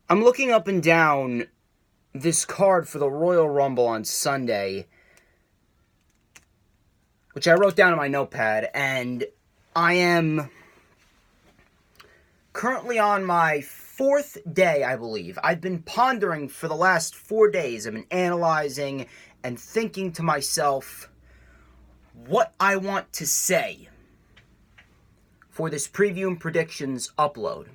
I'm looking up and down this card for the Royal Rumble on Sunday, which I wrote down in my notepad, and I am currently on my fourth day, I believe. I've been pondering for the last 4 days. I've been analyzing and thinking to myself what I want to say for this preview and predictions upload.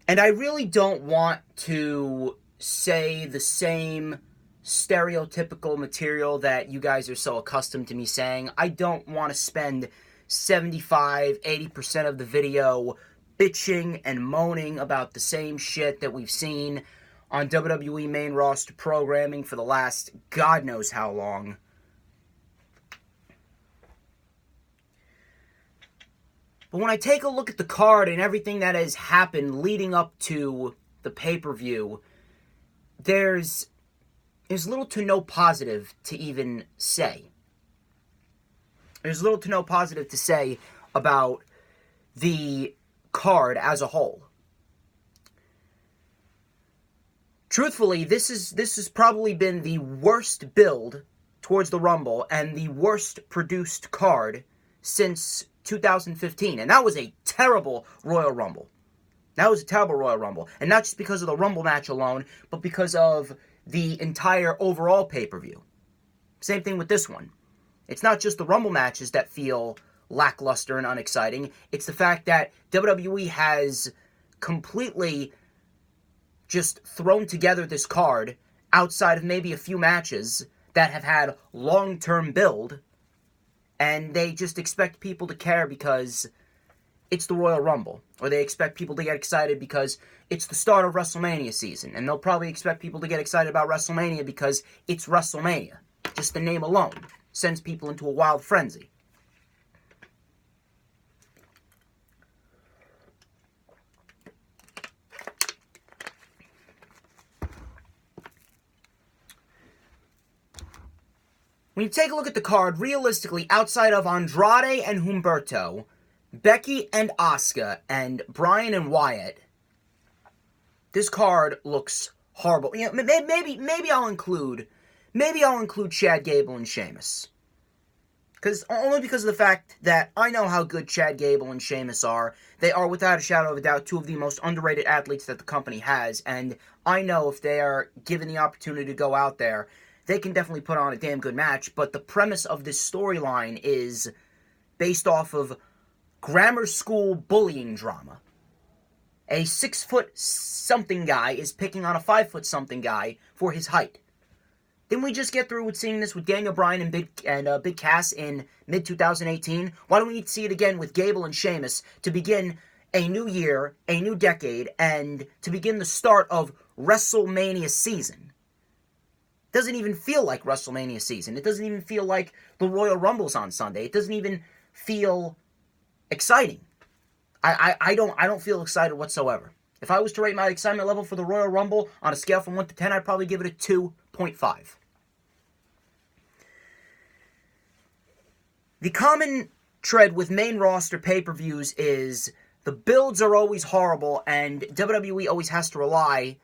And I really don't want to say the same stereotypical material that you guys are so accustomed to me saying. I don't want to spend 75-80% of the video bitching and moaning about the same shit that we've seen on WWE main roster programming for the last God knows how long. But when I take a look at the card and everything that has happened leading up to the pay-per-view, there's little to no positive to even say. There's little to no positive to say about the card as a whole. Truthfully, this has probably been the worst build towards the Rumble and the worst produced card since 2015. And that was a terrible Royal Rumble. That was a terrible Royal Rumble. And not just because of the Rumble match alone, but because of the entire overall pay-per-view. Same thing with this one. It's not just the Rumble matches that feel lackluster and unexciting. It's the fact that WWE has completely just thrown together this card outside of maybe a few matches that have had long-term build, and they just expect people to care because it's the Royal Rumble, or they expect people to get excited because it's the start of WrestleMania season, and they'll probably expect people to get excited about WrestleMania because it's WrestleMania. Just the name alone sends people into a wild frenzy. When you take a look at the card, realistically, outside of Andrade and Humberto, Becky and Asuka, and Bryan and Wyatt, this card looks horrible. You know, maybe I'll include Chad Gable and Sheamus. Only because of the fact that I know how good Chad Gable and Sheamus are. They are, without a shadow of a doubt, two of the most underrated athletes that the company has. And I know if they are given the opportunity to go out there, they can definitely put on a damn good match. But the premise of this storyline is based off of grammar school bullying drama. A 6-foot-something guy is picking on a 5-foot-something guy for his height. Didn't we just get through with seeing this with Daniel Bryan and Big Cass in mid-2018? Why don't we need to see it again with Gable and Sheamus to begin a new year, a new decade, and to begin the start of WrestleMania season? It doesn't even feel like WrestleMania season. It doesn't even feel like the Royal Rumble's on Sunday. It doesn't even feel exciting. I don't feel excited whatsoever. If I was to rate my excitement level for the Royal Rumble on a scale from 1 to 10, I'd probably give it a 2.5. The common thread with main roster pay-per-views is the builds are always horrible, and WWE always has to rely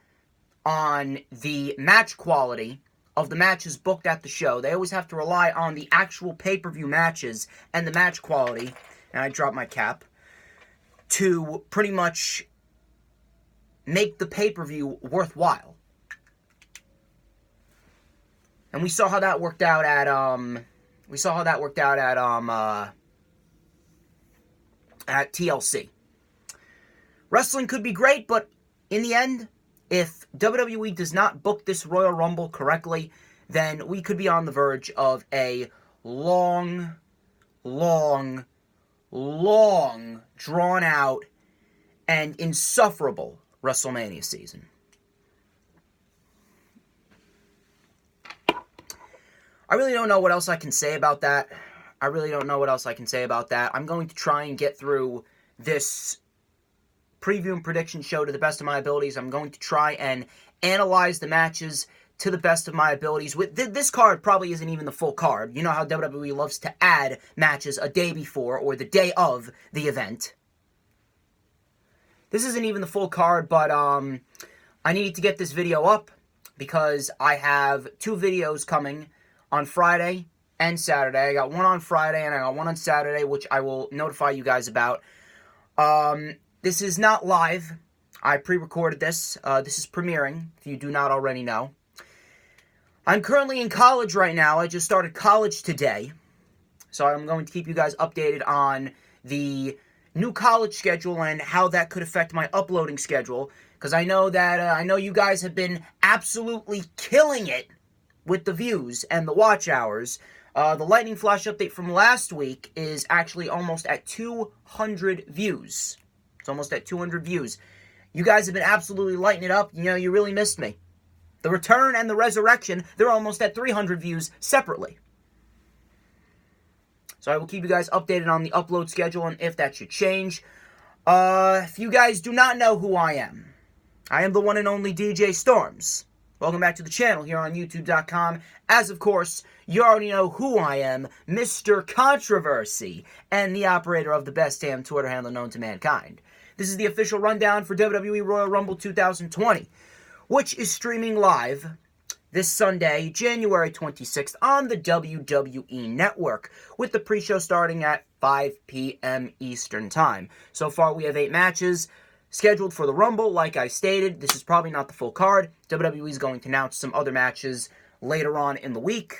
on the match quality of the matches booked at the show. They always have to rely on the actual pay-per-view matches and the match quality, and I dropped my cap, to pretty much make the pay-per-view worthwhile. And we saw how that worked out at TLC. Wrestling could be great, but in the end, if WWE does not book this Royal Rumble correctly, then we could be on the verge of a long, drawn out, and insufferable WrestleMania season. I really don't know what else I can say about that. I'm going to try and get through this preview and prediction show to the best of my abilities. I'm going to try and analyze the matches to the best of my abilities. With this card probably isn't even the full card. You know how WWE loves to add matches a day before or the day of the event. This isn't even the full card, but I need to get this video up because I have 2 videos coming on Friday and Saturday. I got one on Friday and I got one on Saturday, which I will notify you guys about. This is not live. I pre-recorded this. This is premiering, if you do not already know. I'm currently in college right now. I just started college today. So I'm going to keep you guys updated on the new college schedule and how that could affect my uploading schedule. Because I know that, I know you guys have been absolutely killing it with the views and the watch hours. The Lightning Flash update from last week is actually almost at 200 views. It's almost at 200 views. You guys have been absolutely lighting it up. You know, you really missed me. The Return and the Resurrection, they're almost at 300 views separately. So I will keep you guys updated on the upload schedule and if that should change. If you guys do not know who I am the one and only DJ Storms. Welcome back to the channel here on YouTube.com. As of course, you already know who I am, Mr. Controversy, and the operator of the best damn Twitter handle known to mankind. This is the official rundown for WWE Royal Rumble 2020, which is streaming live this Sunday, January 26th, on the WWE Network, with the pre-show starting at 5 p.m. Eastern Time. So far, we have 8 matches scheduled for the Rumble. Like I stated, this is probably not the full card. WWE is going to announce some other matches later on in the week.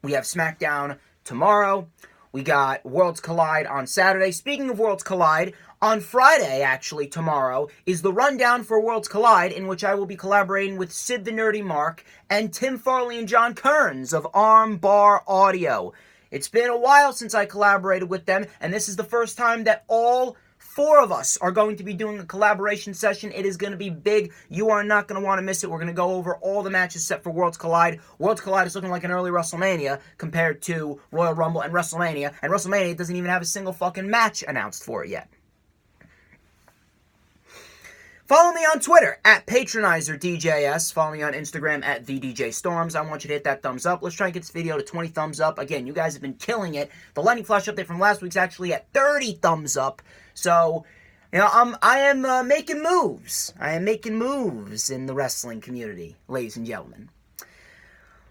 We have SmackDown tomorrow. We got Worlds Collide on Saturday. Speaking of Worlds Collide, on Friday, actually, tomorrow, is the rundown for Worlds Collide, in which I will be collaborating with Sid the Nerdy Mark and Tim Farley and John Kearns of Armbar Audio. It's been a while since I collaborated with them, and this is the first time that all 4 of us are going to be doing a collaboration session. It is going to be big. You are not going to want to miss it. We're going to go over all the matches set for Worlds Collide. Worlds Collide is looking like an early WrestleMania compared to Royal Rumble and WrestleMania. And WrestleMania doesn't even have a single fucking match announced for it yet. Follow me on Twitter at PatroniserDJS. Follow me on Instagram at TheDJStorms. I want you to hit that thumbs up. Let's try and get this video to 20 thumbs up. Again, you guys have been killing it. The Lightning Flash update from last week's actually at 30 thumbs up. So, you know, I am making moves. I am making moves in the wrestling community, ladies and gentlemen.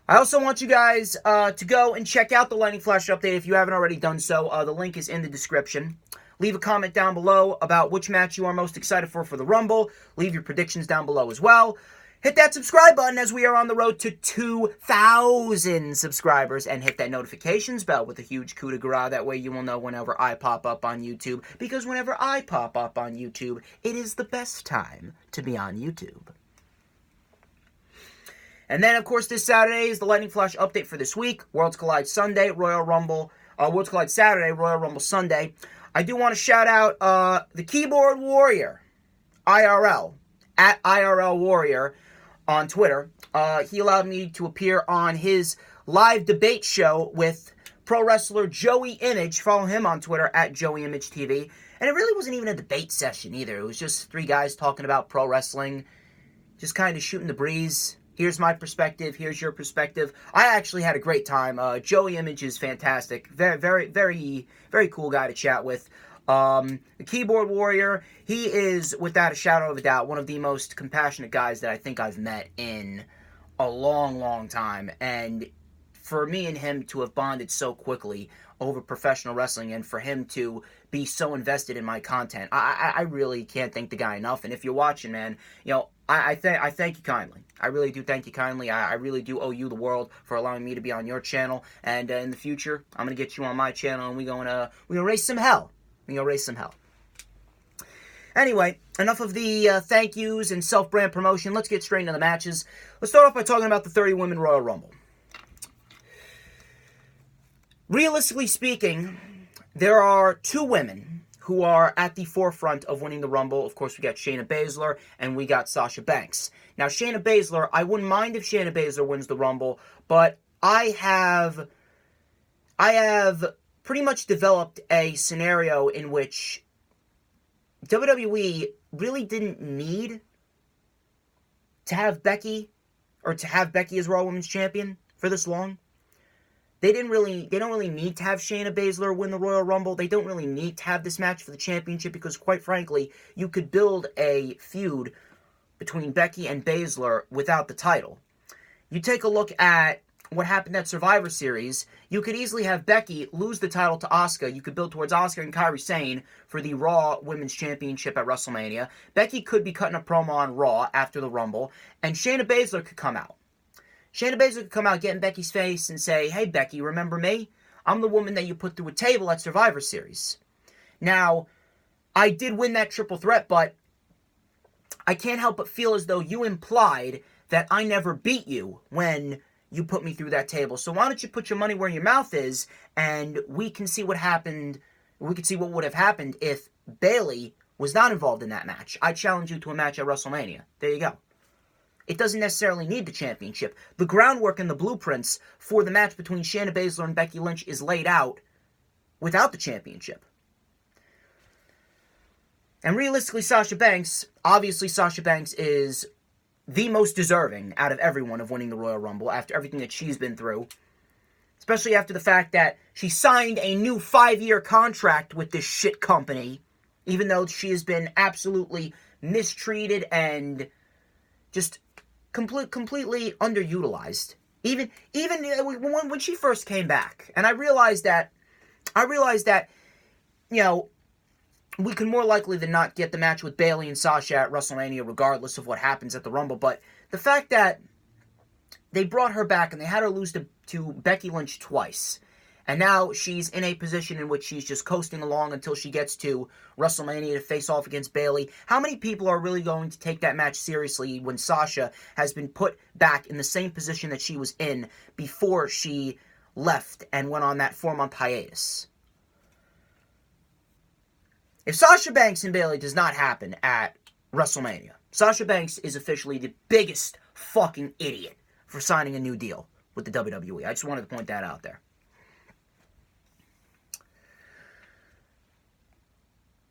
I also want you guys to go and check out the Lightning Flash update if you haven't already done so. The link is in the description. Leave a comment down below about which match you are most excited for the Rumble. Leave your predictions down below as well. Hit that subscribe button as we are on the road to 2,000 subscribers. And hit that notifications bell with a huge coup de grace. That way you will know whenever I pop up on YouTube. Because whenever I pop up on YouTube, it is the best time to be on YouTube. And then, of course, this Saturday is the Lightning Flash update for this week. Worlds Collide Sunday, Royal Rumble. Worlds Collide Saturday, Royal Rumble Sunday. I do want to shout out the Keyboard Warrior, IRL, at IRL Warrior on Twitter. He allowed me to appear on his live debate show with pro wrestler Joey Image. Follow him on Twitter at Joey Image TV. And it really wasn't even a debate session either. It was just 3 guys talking about pro wrestling, just kind of shooting the breeze. Here's my perspective. Here's your perspective. I actually had a great time. Joey Image is fantastic. Very, very, very, very cool guy to chat with. The Keyboard Warrior, he is, without a shadow of a doubt, one of the most compassionate guys that I think I've met in a long, long time. And for me and him to have bonded so quickly over professional wrestling and for him to be so invested in my content, I really can't thank the guy enough. And if you're watching, man, you know, I thank you kindly. I really do thank you kindly. I really do owe you the world for allowing me to be on your channel. And in the future, I'm going to get you on my channel and we're gonna raise some hell. We're going to raise some hell. Anyway, enough of the thank yous and self-brand promotion. Let's get straight into the matches. Let's start off by talking about the 30-women Royal Rumble. Realistically speaking, there are 2 women who are at the forefront of winning the Rumble. Of course, we got Shayna Baszler and we got Sasha Banks. Now, Shayna Baszler, I wouldn't mind if Shayna Baszler wins the Rumble, but I have pretty much developed a scenario in which WWE really didn't need to have Becky, or to have Becky as Raw Women's Champion for this long. They don't really need to have Shayna Baszler win the Royal Rumble. They don't really need to have this match for the championship because, quite frankly, you could build a feud between Becky and Baszler without the title. You take a look at what happened at Survivor Series. You could easily have Becky lose the title to Asuka. You could build towards Asuka and Kairi Sane for the Raw Women's Championship at WrestleMania. Becky could be cutting a promo on Raw after the Rumble, and Shayna Baszler could come out. Shayna Baszler could come out, get in Becky's face, and say, "Hey, Becky, remember me? I'm the woman that you put through a table at Survivor Series. Now, I did win that triple threat, but I can't help but feel as though you implied that I never beat you when you put me through that table. So why don't you put your money where your mouth is, and we can see what happened. We can see what would have happened if Bayley was not involved in that match. I challenge you to a match at WrestleMania." There you go. It doesn't necessarily need the championship. The groundwork and the blueprints for the match between Shayna Baszler and Becky Lynch is laid out without the championship. And realistically, obviously Sasha Banks is the most deserving out of everyone of winning the Royal Rumble after everything that she's been through. Especially after the fact that she signed a new 5-year contract with this shit company, even though she has been absolutely mistreated and just completely underutilized. Even when she first came back, and I realized that, you know, we can more likely than not get the match with Bayley and Sasha at WrestleMania regardless of what happens at the Rumble, but the fact that they brought her back and they had her lose to Becky Lynch twice, and now she's in a position in which she's just coasting along until she gets to WrestleMania to face off against Bayley. How many people are really going to take that match seriously when Sasha has been put back in the same position that she was in before she left and went on that 4-month hiatus? If Sasha Banks and Bayley does not happen at WrestleMania, Sasha Banks is officially the biggest fucking idiot for signing a new deal with the WWE. I just wanted to point that out there.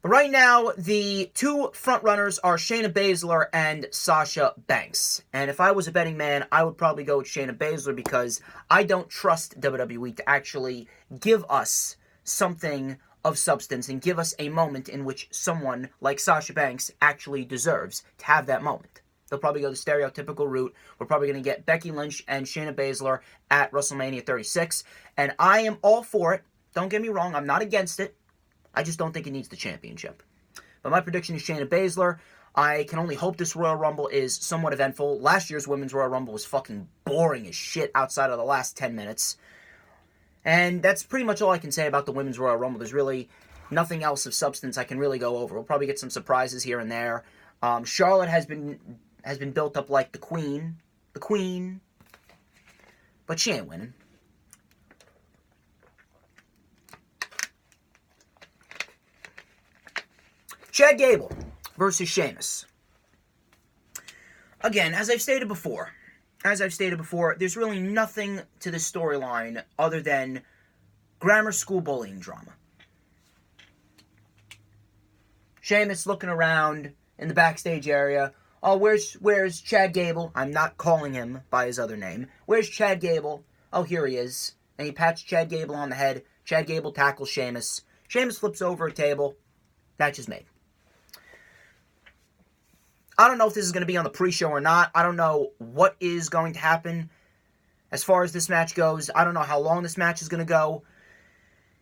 But right now, the two frontrunners are Shayna Baszler and Sasha Banks. And if I was a betting man, I would probably go with Shayna Baszler because I don't trust WWE to actually give us something of substance and give us a moment in which someone like Sasha Banks actually deserves to have that moment. They'll probably go the stereotypical route. We're probably going to get Becky Lynch and Shayna Baszler at WrestleMania 36. And I am all for it. Don't get me wrong. I'm not against it. I just don't think it needs the championship. But my prediction is Shayna Baszler. I can only hope this Royal Rumble is somewhat eventful. Last year's Women's Royal Rumble was fucking boring as shit outside of the last 10 minutes. And that's pretty much all I can say about the Women's Royal Rumble. There's really nothing else of substance I can really go over. We'll probably get some surprises here and there. Charlotte has been built up like the queen. But she ain't winning. Chad Gable versus Sheamus. Again, as I've stated before, there's really nothing to this storyline other than grammar school bullying drama. Sheamus looking around in the backstage area. Oh, where's Chad Gable? I'm not calling him by his other name. Where's Chad Gable? Oh, here he is. And he pats Chad Gable on the head. Chad Gable tackles Sheamus. Sheamus flips over a table. Match is made. I don't know if this is going to be on the pre-show or not. I don't know what is going to happen as far as this match goes. I don't know how long this match is going to go.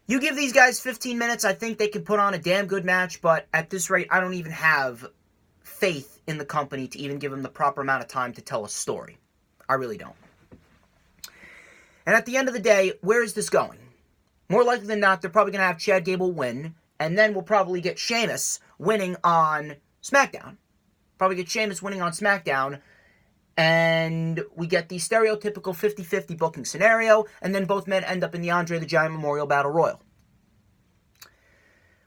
You give these guys 15 minutes, I think they can put on a damn good match, but at this rate, I don't even have faith in the company to even give them the proper amount of time to tell a story. I really don't. And at the end of the day, where is this going? More likely than not, they're probably going to have Chad Gable win, and then we'll probably get Sheamus winning on SmackDown. Probably get Sheamus winning on SmackDown, and we get the stereotypical 50-50 booking scenario, and then both men end up in the Andre the Giant Memorial Battle Royal.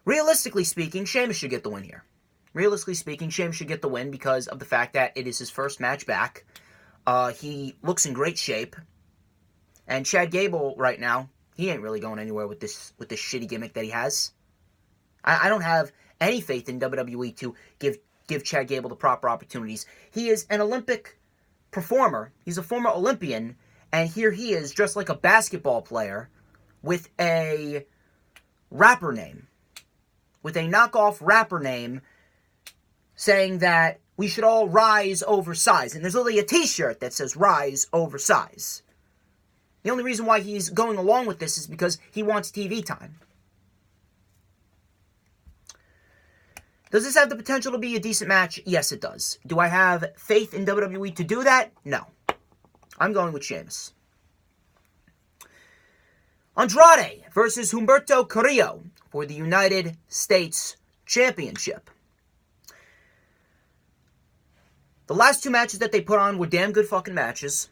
Realistically speaking, Sheamus should get the win here. Realistically speaking, Sheamus should get the win because of the fact that it is his first match back. He looks in great shape. And Chad Gable right now, he ain't really going anywhere with this shitty gimmick that he has. I don't have any faith in WWE to give Chad Gable the proper opportunities. He is an Olympic performer. He's a former Olympian, And here he is, dressed like a basketball player, with a rapper name. With a knockoff rapper name, saying that we should all rise over size. And there's literally a t-shirt that says rise over size. The only reason why he's going along with this is because he wants TV time. Does this have the potential to be a decent match? Yes, it does. Do I have faith in WWE to do that? No. I'm going with Sheamus. Andrade versus Humberto Carrillo for the United States Championship. The last two matches that they put on were damn good fucking matches.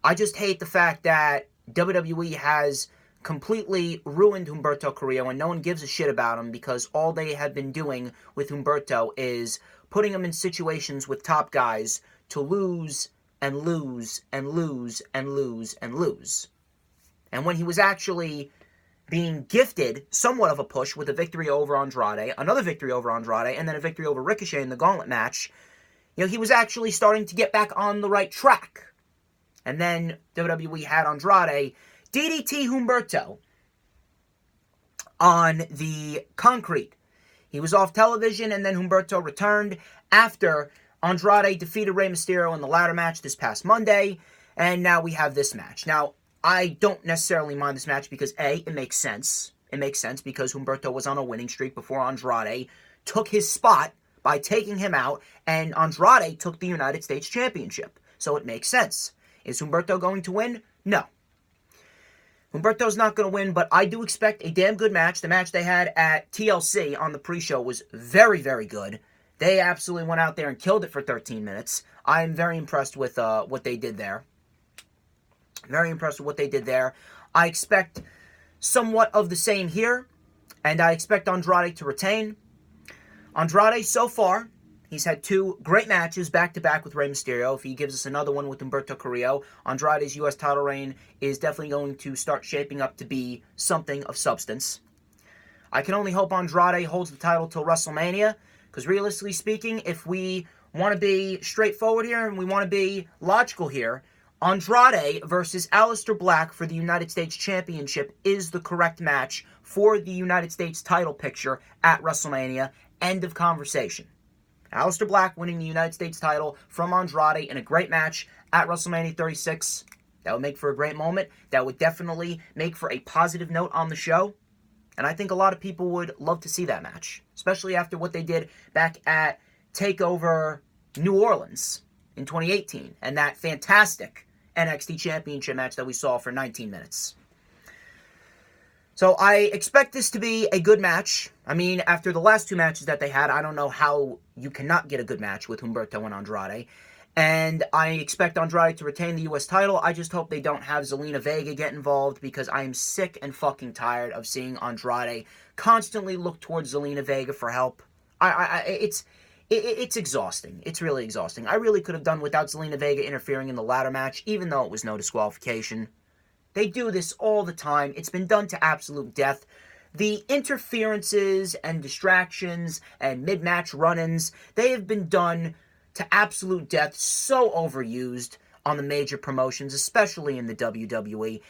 I just hate the fact that WWE has completely ruined Humberto Carrillo and no one gives a shit about him because all they have been doing with Humberto is putting him in situations with top guys to lose and lose and lose and lose and lose. And when he was actually being gifted somewhat of a push with a victory over Andrade, another victory over Andrade, and then a victory over Ricochet in the gauntlet match, he was actually starting to get back on the right track. And then WWE had Andrade DDT Humberto on the concrete. He was off television, and then Humberto returned after Andrade defeated Rey Mysterio in the ladder match this past Monday, and now we have this match. Now, I don't necessarily mind this match because, A, it makes sense. It makes sense because Humberto was on a winning streak before Andrade took his spot by taking him out, and Andrade took the United States Championship. So it makes sense. Is Humberto going to win? No. Humberto's not going to win, but I do expect a damn good match. The match they had at TLC on the pre-show was very, very good. They absolutely went out there and killed it for 13 minutes. I'm very impressed with what they did there. Very impressed with what they did there. I expect somewhat of the same here, and I expect Andrade to retain. Andrade, so far, he's had two great matches back-to-back with Rey Mysterio. If he gives us another one with Humberto Carrillo, Andrade's U.S. title reign is definitely going to start shaping up to be something of substance. I can only hope Andrade holds the title till WrestleMania, because realistically speaking, if we want to be straightforward here and we want to be logical here, Andrade versus Aleister Black for the United States Championship is the correct match for the United States title picture at WrestleMania. End of conversation. Aleister Black winning the United States title from Andrade in a great match at WrestleMania 36. That would make for a great moment. That would definitely make for a positive note on the show. And I think a lot of people would love to see that match, especially after what they did back at TakeOver New Orleans in 2018 and that fantastic NXT Championship match that we saw for 19 minutes. So I expect this to be a good match. I mean, after the last two matches that they had, I don't know how you cannot get a good match with Humberto and Andrade. And I expect Andrade to retain the U.S. title. I just hope they don't have Zelina Vega get involved because I am sick and fucking tired of seeing Andrade constantly look towards Zelina Vega for help. It's exhausting. It's really exhausting. I really could have done without Zelina Vega interfering in the ladder match, even though it was no disqualification. They do this all the time. It's been done to absolute death. The interferences and distractions and mid-match run-ins, they have been done to absolute death, so overused on the major promotions, especially in the WWE.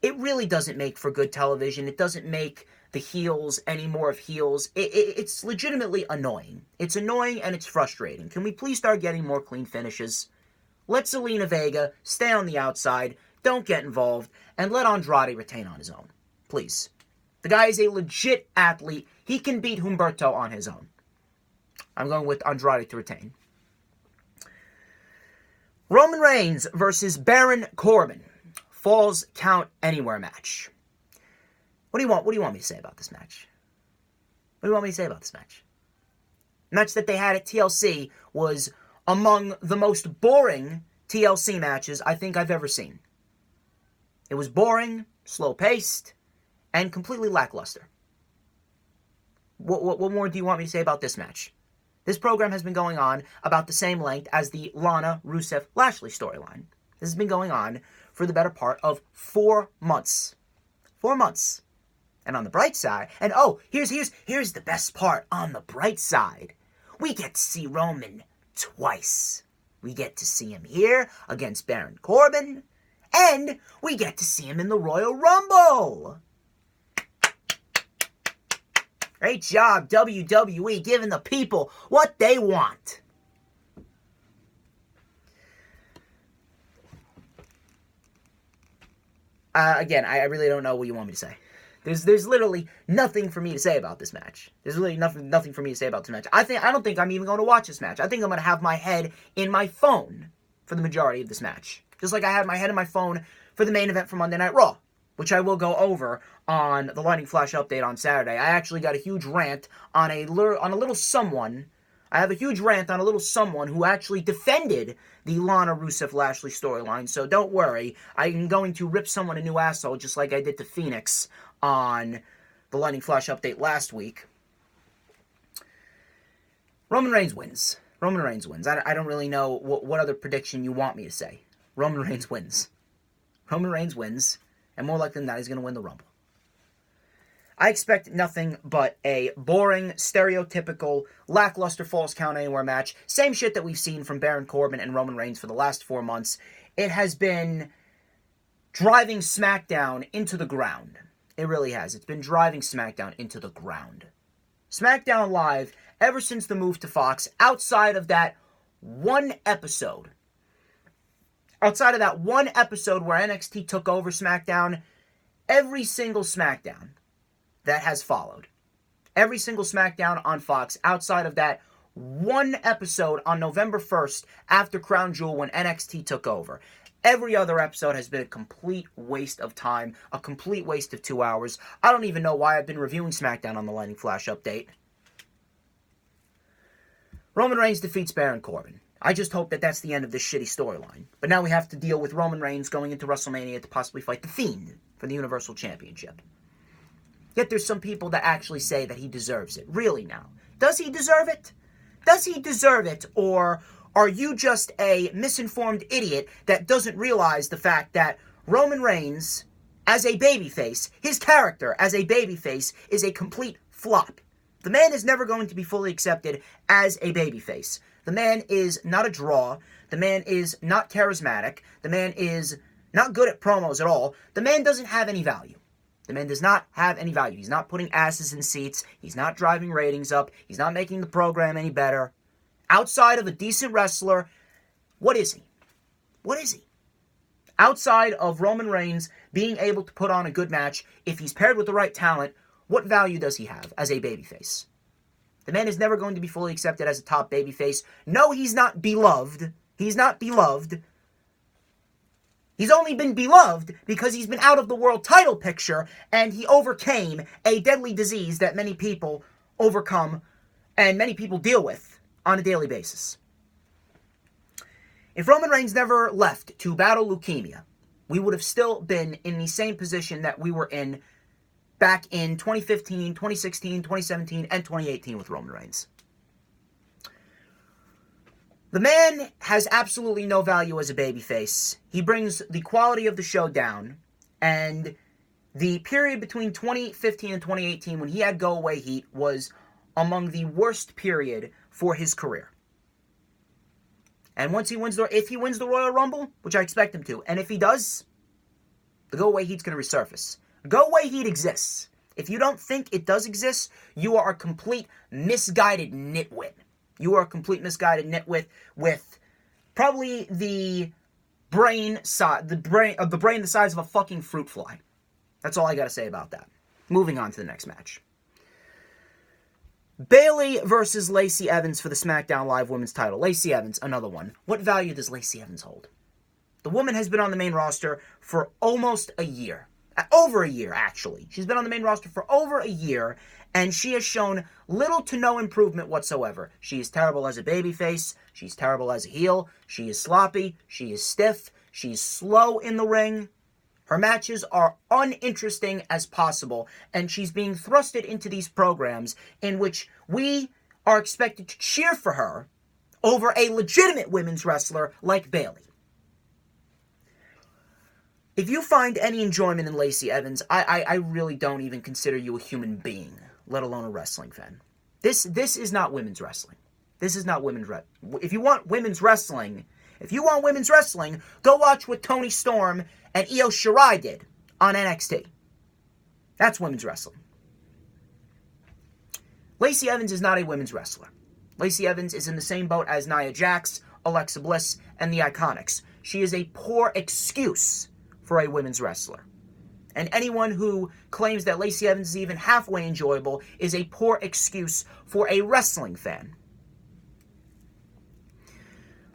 It really doesn't make for good television. It doesn't make the heels any more of heels. It's legitimately annoying. It's annoying and it's frustrating. Can we please start getting more clean finishes? Let Zelina Vega stay on the outside. Don't get involved, and let Andrade retain on his own. Please. The guy is a legit athlete. He can beat Humberto on his own. I'm going with Andrade to retain. Roman Reigns versus Baron Corbin. Falls Count Anywhere match. What do you want me to say about this match? What do you want me to say about this match? The match that they had at TLC was among the most boring TLC matches I think I've ever seen. It was boring, slow-paced, and completely lackluster. What more do you want me to say about this match? This program has been going on about the same length as the Lana Rusev Lashley storyline. This has been going on for the better part of 4 months. 4 months. And on the bright side, and here's the best part. On the bright side, we get to see Roman twice. We get to see him here against Baron Corbin, And we get to see him in the Royal Rumble. Great job, WWE, giving the people what they want. Again, I really don't know what you want me to say. There's literally nothing for me to say about this match. There's really nothing for me to say about this match. I don't think I'm even going to watch this match. I think I'm going to have my head in my phone for the majority of this match. Just like I had my head in my phone for the main event for Monday Night Raw, which I will go over on the Lightning Flash update on Saturday. I actually got a huge rant on a little someone. I have a huge rant on a little someone who actually defended the Lana Rusev Lashley storyline, so don't worry. I'm going to rip someone a new asshole just like I did to Phoenix on the Lightning Flash update last week. Roman Reigns wins. Roman Reigns wins. I don't really know what other prediction you want me to say. Roman Reigns wins. Roman Reigns wins, and more likely than not, he's going to win the Rumble. I expect nothing but a boring, stereotypical, lackluster Falls Count Anywhere match. Same shit that we've seen from Baron Corbin and Roman Reigns for the last 4 months. It has been driving SmackDown into the ground. It really has. It's been driving SmackDown into the ground. SmackDown Live, ever since the move to Fox, outside of that one episode where NXT took over SmackDown, every single SmackDown that has followed, every single SmackDown on Fox, outside of that one episode on November 1st after Crown Jewel when NXT took over, every other episode has been a complete waste of time, a complete waste of 2 hours. I don't even know why I've been reviewing SmackDown on the Lightning Flash update. Roman Reigns defeats Baron Corbin. I just hope that that's the end of this shitty storyline. But now we have to deal with Roman Reigns going into WrestleMania to possibly fight The Fiend for the Universal Championship. Yet there's some people that actually say that he deserves it. Really now? Does he deserve it? Does he deserve it? Or are you just a misinformed idiot that doesn't realize the fact that Roman Reigns, as a babyface, his character as a babyface is a complete flop? The man is never going to be fully accepted as a babyface. The man is not a draw. The man is not charismatic. The man is not good at promos at all. The man doesn't have any value. The man does not have any value. He's not putting asses in seats. He's not driving ratings up. He's not making the program any better. Outside of a decent wrestler, what is he? What is he? Outside of Roman Reigns being able to put on a good match, if he's paired with the right talent, what value does he have as a babyface? The man is never going to be fully accepted as a top babyface. No, he's not beloved. He's not beloved. He's only been beloved because he's been out of the world title picture and he overcame a deadly disease that many people overcome and many people deal with on a daily basis. If Roman Reigns never left to battle leukemia, we would have still been in the same position that we were in back in 2015, 2016, 2017, and 2018 with Roman Reigns. The man has absolutely no value as a babyface. He brings the quality of the show down, and the period between 2015 and 2018 when he had go-away heat was among the worst period for his career. And once if he wins the Royal Rumble, which I expect him to, and if he does, the go-away heat's going to resurface. Go-away heat exists. If you don't think it does exist, you are a complete misguided nitwit. You are a complete misguided nitwit with probably the brain the size of a fucking fruit fly. That's all I gotta say about that. Moving on to the next match. Bayley versus Lacey Evans for the SmackDown Live Women's title. Lacey Evans, another one. What value does Lacey Evans hold? The woman has been on the main roster for almost a year. Over a year, actually. She's been on the main roster for over a year, and she has shown little to no improvement whatsoever. She is terrible as a babyface. She's terrible as a heel. She is sloppy. She is stiff. She's slow in the ring. Her matches are uninteresting as possible, and she's being thrusted into these programs in which we are expected to cheer for her over a legitimate women's wrestler like Bayley. If you find any enjoyment in Lacey Evans, I really don't even consider you a human being, let alone a wrestling fan. This is not women's wrestling. This is not women's wrestling. If you want women's wrestling, If you want women's wrestling, go watch what Toni Storm and Io Shirai did on NXT. That's women's wrestling. Lacey Evans is not a women's wrestler. Lacey Evans is in the same boat as Nia Jax, Alexa Bliss, and the Iconics. She is a poor excuse for a women's wrestler. And anyone who claims that Lacey Evans is even halfway enjoyable is a poor excuse for a wrestling fan.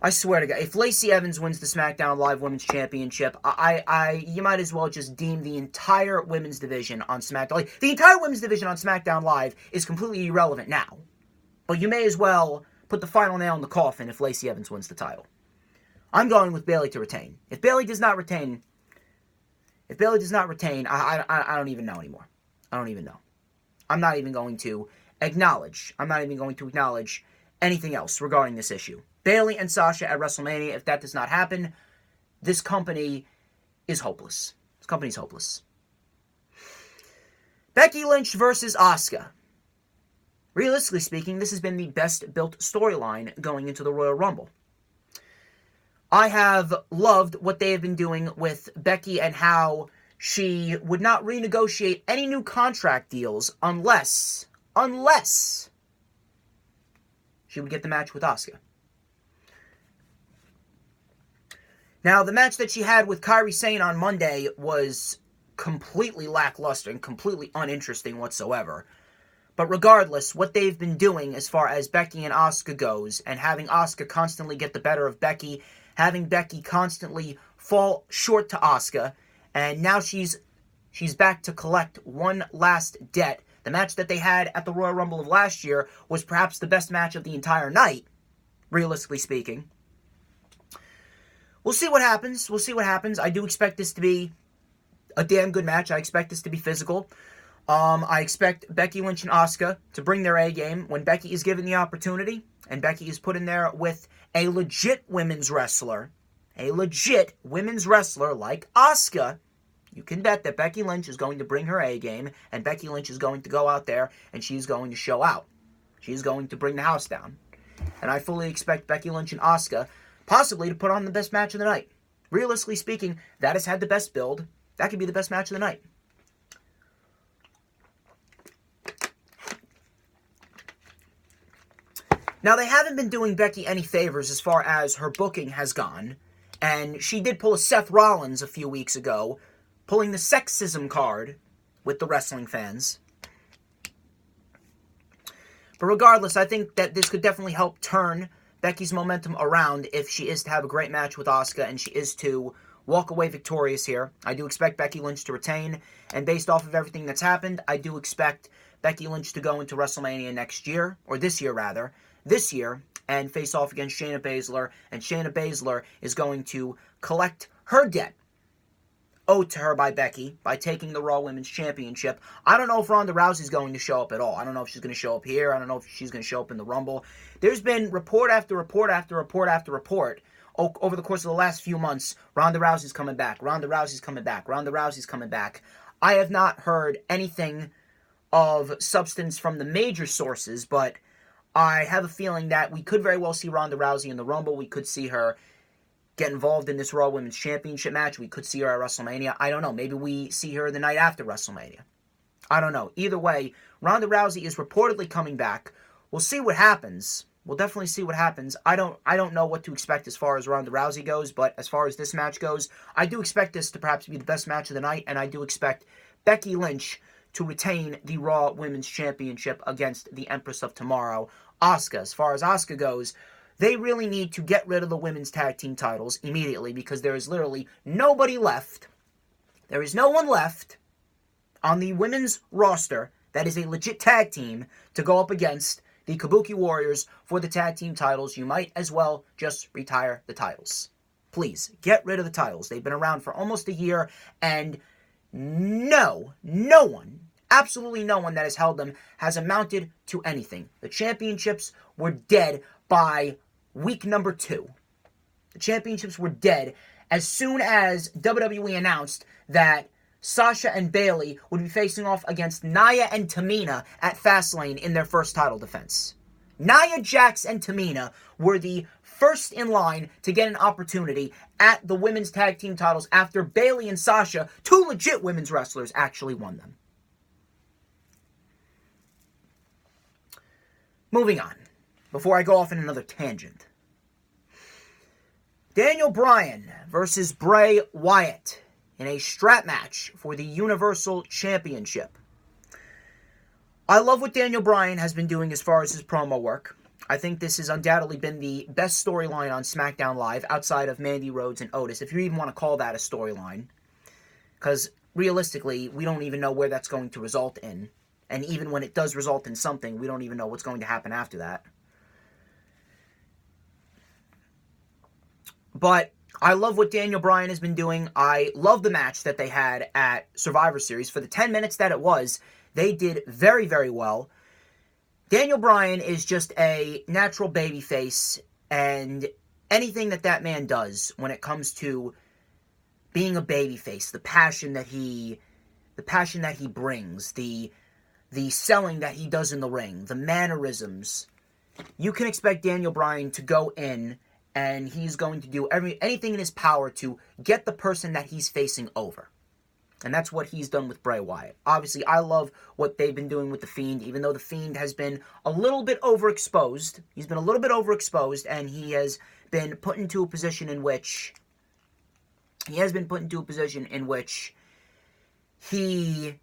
I swear to God, if Lacey Evans wins the SmackDown Live Women's Championship, you might as well just deem the entire women's division on SmackDown. Like, the entire women's division on SmackDown Live is completely irrelevant now. But you may as well put the final nail in the coffin if Lacey Evans wins the title. I'm going with Bayley to retain. If Bayley does not retain, I don't even know anymore. I don't even know. I'm not even going to acknowledge anything else regarding this issue. Bayley and Sasha at WrestleMania, if that does not happen, this company is hopeless. This company's hopeless. Becky Lynch versus Asuka. Realistically speaking, this has been the best built storyline going into the Royal Rumble. I have loved what they have been doing with Becky and how she would not renegotiate any new contract deals unless she would get the match with Asuka. Now, the match that she had with Kairi Sane on Monday was completely lackluster and completely uninteresting whatsoever. But regardless, what they've been doing as far as Becky and Asuka goes, and having Asuka constantly get the better of Becky, having Becky constantly fall short to Asuka, and now she's back to collect one last debt. The match that they had at the Royal Rumble of last year was perhaps the best match of the entire night, realistically speaking. We'll see what happens. I do expect this to be a damn good match. I expect this to be physical. I expect Becky Lynch and Asuka to bring their A game when Becky is given the opportunity, and Becky is put in there with a legit women's wrestler like Asuka. You can bet that Becky Lynch is going to bring her A game, and Becky Lynch is going to go out there and she's going to show out. She's going to bring the house down. And I fully expect Becky Lynch and Asuka possibly to put on the best match of the night. Realistically speaking, that has had the best build. That could be the best match of the night. Now, they haven't been doing Becky any favors as far as her booking has gone. And she did pull a Seth Rollins a few weeks ago, pulling the sexism card with the wrestling fans. But regardless, I think that this could definitely help turn Becky's momentum around if she is to have a great match with Asuka and she is to walk away victorious here. I do expect Becky Lynch to retain, and based off of everything that's happened, I do expect Becky Lynch to go into WrestleMania next year, or this year, and face off against Shayna Baszler, and Shayna Baszler is going to collect her debt owed to her by Becky by taking the Raw Women's Championship. I don't know if Ronda Rousey's going to show up at all. I don't know if she's going to show up here. I don't know if she's going to show up in the Rumble. There's been report after report after report after report over the course of the last few months. Ronda Rousey's coming back. Ronda Rousey's coming back. Ronda Rousey's coming back. I have not heard anything of substance from the major sources, but I have a feeling that we could very well see Ronda Rousey in the Rumble. We could see her get involved in this Raw Women's Championship match. We could see her at WrestleMania. I don't know. Maybe we see her the night after WrestleMania. I don't know. Either way, Ronda Rousey is reportedly coming back. We'll see what happens. We'll definitely see what happens. I don't know what to expect as far as Ronda Rousey goes, but as far as this match goes, I do expect this to perhaps be the best match of the night, and I do expect Becky Lynch to retain the Raw Women's Championship against the Empress of Tomorrow, Asuka. As far as Asuka goes, they really need to get rid of the women's tag team titles immediately because there is literally nobody left. There is no one left on the women's roster that is a legit tag team to go up against the Kabuki Warriors for the tag team titles. You might as well just retire the titles. Please, get rid of the titles. They've been around for almost a year, and no one, absolutely no one that has held them has amounted to anything. The championships were dead by week number 2. The championships were dead as soon as WWE announced that Sasha and Bayley would be facing off against Nia and Tamina at Fastlane in their first title defense. Nia Jax and Tamina were the first in line to get an opportunity at the women's tag team titles after Bayley and Sasha, two legit women's wrestlers, actually won them. Moving on, before I go off in another tangent. Daniel Bryan versus Bray Wyatt in a strap match for the Universal Championship. I love what Daniel Bryan has been doing as far as his promo work. I think this has undoubtedly been the best storyline on SmackDown Live outside of Mandy Rhodes and Otis, if you even want to call that a storyline. Because realistically, we don't even know where that's going to result in. And even when it does result in something, we don't even know what's going to happen after that. But I love what Daniel Bryan has been doing. I love the match that they had at Survivor Series. For the 10 minutes that it was, they did very, very well. Daniel Bryan is just a natural babyface, and anything that man does when it comes to being a babyface, the passion that he brings, the selling that he does in the ring, the mannerisms, you can expect Daniel Bryan to go in and he's going to do anything in his power to get the person that he's facing over. And that's what he's done with Bray Wyatt. Obviously, I love what they've been doing with The Fiend, even though The Fiend has been a little bit overexposed. He's been a little bit overexposed, and he has been put into a position in which he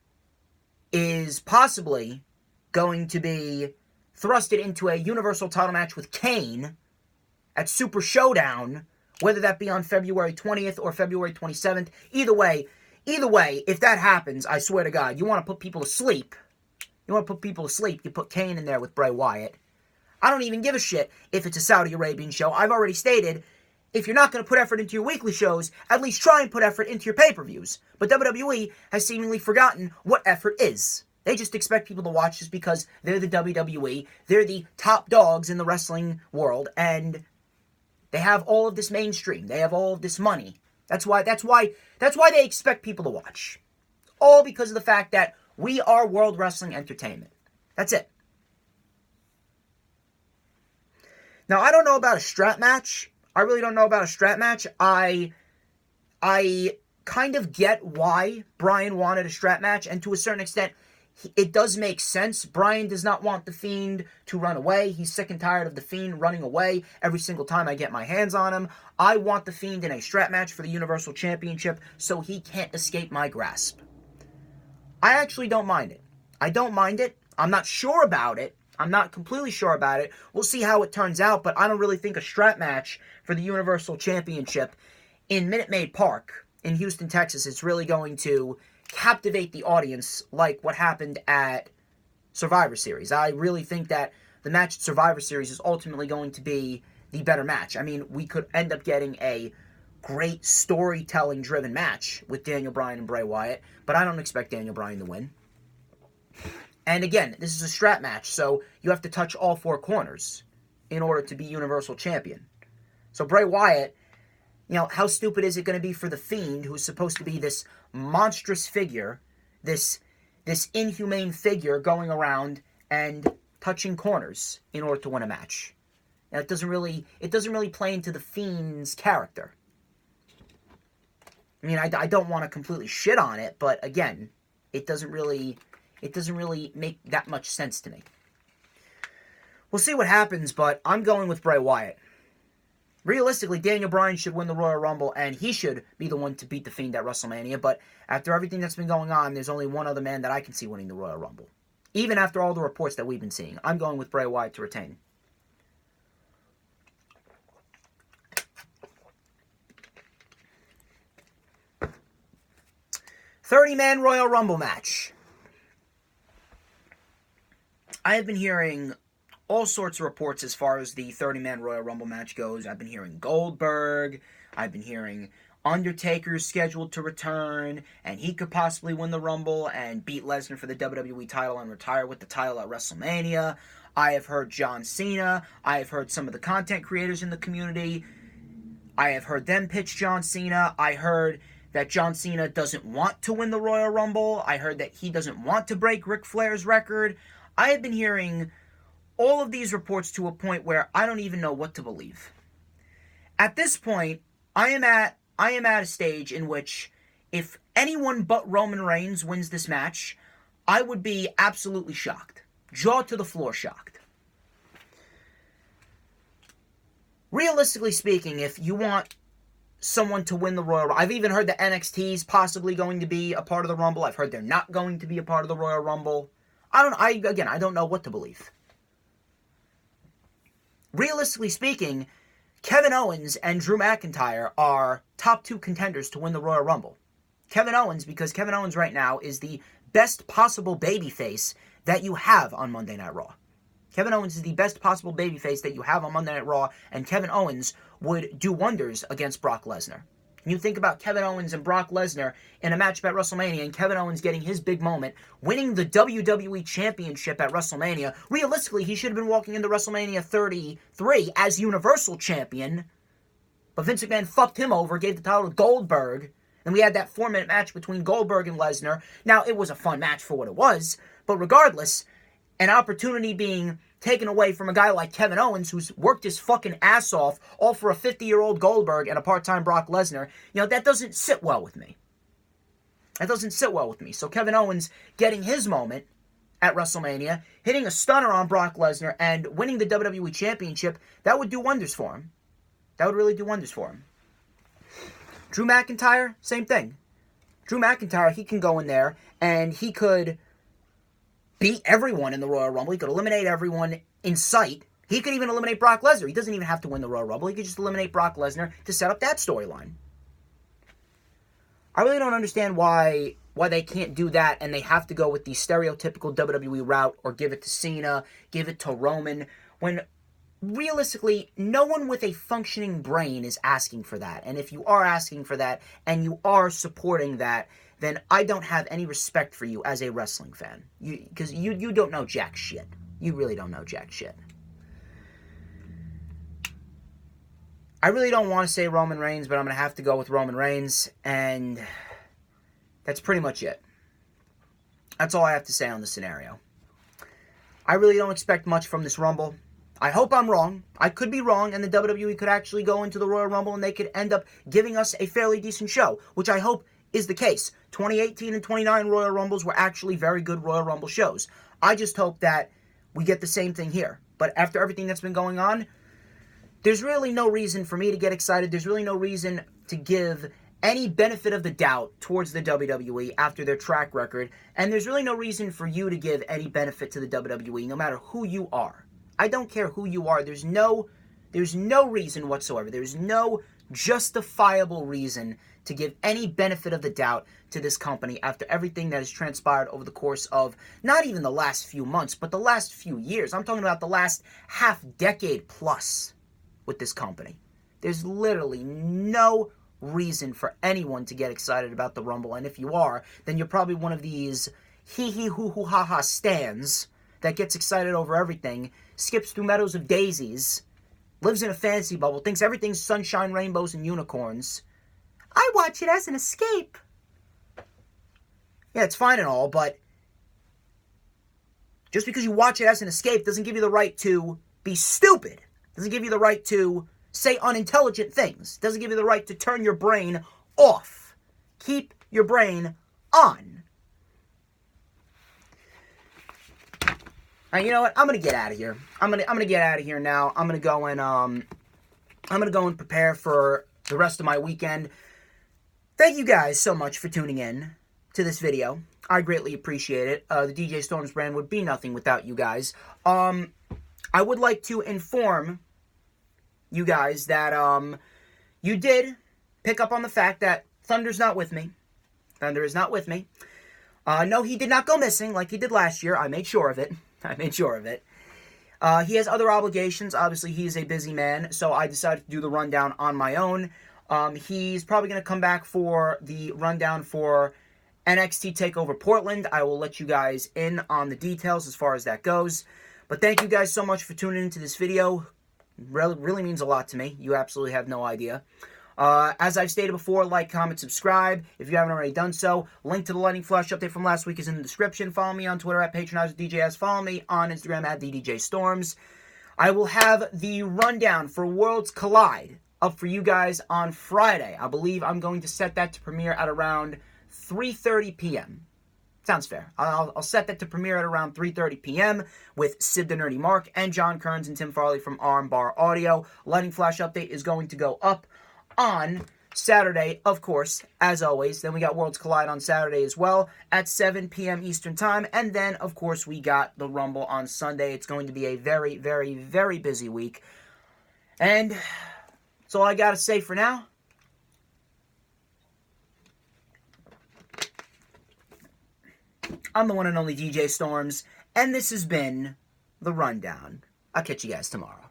is possibly going to be thrusted into a Universal title match with Kane at Super Showdown, whether that be on February 20th or February 27th. Either way, if that happens, I swear to God, you want to put people to sleep. You put Kane in there with Bray Wyatt. I don't even give a shit if it's a Saudi Arabian show. I've already stated, if you're not going to put effort into your weekly shows, at least try and put effort into your pay-per-views. But WWE has seemingly forgotten what effort is. They just expect people to watch just because they're the WWE, they're the top dogs in the wrestling world, and they have all of this mainstream. They have all of this money. That's why they expect people to watch. All because of the fact that we are World Wrestling Entertainment. That's it. Now, I don't know about a strap match. I really don't know about a strap match. I kind of get why Bryan wanted a strap match, and to a certain extent, it does make sense. Bryan does not want The Fiend to run away. He's sick and tired of The Fiend running away every single time I get my hands on him. I want The Fiend in a strap match for the Universal Championship so he can't escape my grasp. I actually don't mind it. I don't mind it. I'm not sure about it. I'm not completely sure about it. We'll see how it turns out, but I don't really think a strap match for the Universal Championship in Minute Maid Park in Houston, Texas is really going to captivate the audience like what happened at Survivor Series. I really think that the match at Survivor Series is ultimately going to be the better match. I mean, we could end up getting a great storytelling-driven match with Daniel Bryan and Bray Wyatt, but I don't expect Daniel Bryan to win. And again, this is a strap match, so you have to touch all four corners in order to be Universal Champion. So Bray Wyatt, you know, how stupid is it going to be for The Fiend, who's supposed to be this monstrous figure, this inhumane figure going around and touching corners in order to win a match? Now, it doesn't really play into The Fiend's character. I mean, I don't want to completely shit on it, but again, it doesn't really make that much sense to me. We'll see what happens, but I'm going with Bray Wyatt. Realistically, Daniel Bryan should win the Royal Rumble, and he should be the one to beat The Fiend at WrestleMania, but after everything that's been going on, there's only one other man that I can see winning the Royal Rumble. Even after all the reports that we've been seeing, I'm going with Bray Wyatt to retain. $30-man Royal Rumble match. I have been hearing all sorts of reports as far as the 30-man Royal Rumble match goes. I've been hearing Goldberg. I've been hearing Undertaker's scheduled to return, and he could possibly win the Rumble and beat Lesnar for the WWE title and retire with the title at WrestleMania. I have heard John Cena. I have heard some of the content creators in the community. I have heard them pitch John Cena. I heard that John Cena doesn't want to win the Royal Rumble. I heard that he doesn't want to break Ric Flair's record. I have been hearing all of these reports to a point where I don't even know what to believe. At this point, I am at a stage in which if anyone but Roman Reigns wins this match, I would be absolutely shocked. Jaw to the floor shocked. Realistically speaking, if you want someone to win the Royal Rumble, I've even heard that NXT is possibly going to be a part of the Rumble. I've heard they're not going to be a part of the Royal Rumble. I don't know what to believe. Realistically speaking, Kevin Owens and Drew McIntyre are top 2 contenders to win the Royal Rumble. Kevin Owens, because Kevin Owens right now is the best possible babyface that you have on Monday Night Raw. Kevin Owens is the best possible babyface that you have on Monday Night Raw, and Kevin Owens would do wonders against Brock Lesnar. You think about Kevin Owens and Brock Lesnar in a match at WrestleMania, and Kevin Owens getting his big moment, winning the WWE Championship at WrestleMania. Realistically, he should have been walking into WrestleMania 33 as Universal Champion, but Vince McMahon fucked him over, gave the title to Goldberg, and we had that 4-minute match between Goldberg and Lesnar. Now, it was a fun match for what it was, but regardless, an opportunity being taken away from a guy like Kevin Owens, who's worked his fucking ass off, all for a 50-year-old Goldberg and a part-time Brock Lesnar, that doesn't sit well with me. That doesn't sit well with me. So Kevin Owens getting his moment at WrestleMania, hitting a stunner on Brock Lesnar, and winning the WWE Championship, that would do wonders for him. That would really do wonders for him. Drew McIntyre, same thing. Drew McIntyre, he can go in there, and he could beat everyone in the Royal Rumble. He could eliminate everyone in sight. He could even eliminate Brock Lesnar. He doesn't even have to win the Royal Rumble. He could just eliminate Brock Lesnar to set up that storyline. I really don't understand why they can't do that and they have to go with the stereotypical WWE route or give it to Cena, give it to Roman, when realistically, no one with a functioning brain is asking for that. And if you are asking for that and you are supporting that, then I don't have any respect for you as a wrestling fan. Because you don't know jack shit. You really don't know jack shit. I really don't want to say Roman Reigns, but I'm going to have to go with Roman Reigns. And that's pretty much it. That's all I have to say on the scenario. I really don't expect much from this Rumble. I hope I'm wrong. I could be wrong, and the WWE could actually go into the Royal Rumble and they could end up giving us a fairly decent show, which I hope is the case. 2018 and 29 Royal Rumbles were actually very good Royal Rumble shows. I just hope that we get the same thing here. But after everything that's been going on, there's really no reason for me to get excited. There's really no reason to give any benefit of the doubt towards the WWE after their track record. And there's really no reason for you to give any benefit to the WWE, no matter who you are. I don't care who you are. There's no reason whatsoever. There's no justifiable reason to give any benefit of the doubt to this company after everything that has transpired over the course of not even the last few months, but the last few years. I'm talking about the last half decade plus with this company. There's literally no reason for anyone to get excited about the Rumble, and if you are, then you're probably one of these hee-hee hoo-hoo ha-ha stans that gets excited over everything, skips through meadows of daisies, lives in a fantasy bubble, thinks everything's sunshine, rainbows, and unicorns. I watch it as an escape. Yeah, it's fine and all, but just because you watch it as an escape doesn't give you the right to be stupid. Doesn't give you the right to say unintelligent things. Doesn't give you the right to turn your brain off. Keep your brain on. All right, you know what? I'm gonna get out of here. I'm gonna get out of here now. I'm gonna go and prepare for the rest of my weekend. Thank you guys so much for tuning in to this video. I greatly appreciate it. The DJ Storms brand would be nothing without you guys. I would like to inform you guys that you did pick up on the fact that Thunder's not with me. Thunder is not with me. No, he did not go missing like he did last year. I made sure of it. He has other obligations. Obviously, he's a busy man, so I decided to do the rundown on my own. He's probably going to come back for the rundown for NXT TakeOver Portland. I will let you guys in on the details as far as that goes. But thank you guys so much for tuning into this video. Really means a lot to me. You absolutely have no idea. As I've stated before, like, comment, subscribe if you haven't already done so. Link to the Lightning Flash update from last week is in the description. Follow me on Twitter at PatronizeWithDJS. Follow me on Instagram at TheDJStorms. I will have the rundown for Worlds Collide up for you guys on Friday. I believe I'm going to set that to premiere at around 3:30 p.m. Sounds fair. I'll set that to premiere at around 3:30 p.m. with Sid the Nerdy Mark and John Kearns and Tim Farley from Armbar Audio. Lightning Flash update is going to go up on Saturday, of course, as always. Then we got Worlds Collide on Saturday as well at 7 p.m. Eastern Time. And then, of course, we got the Rumble on Sunday. It's going to be a very, very, very busy week. And that's all I got to say for now. I'm the one and only DJ Storms, and this has been The Rundown. I'll catch you guys tomorrow.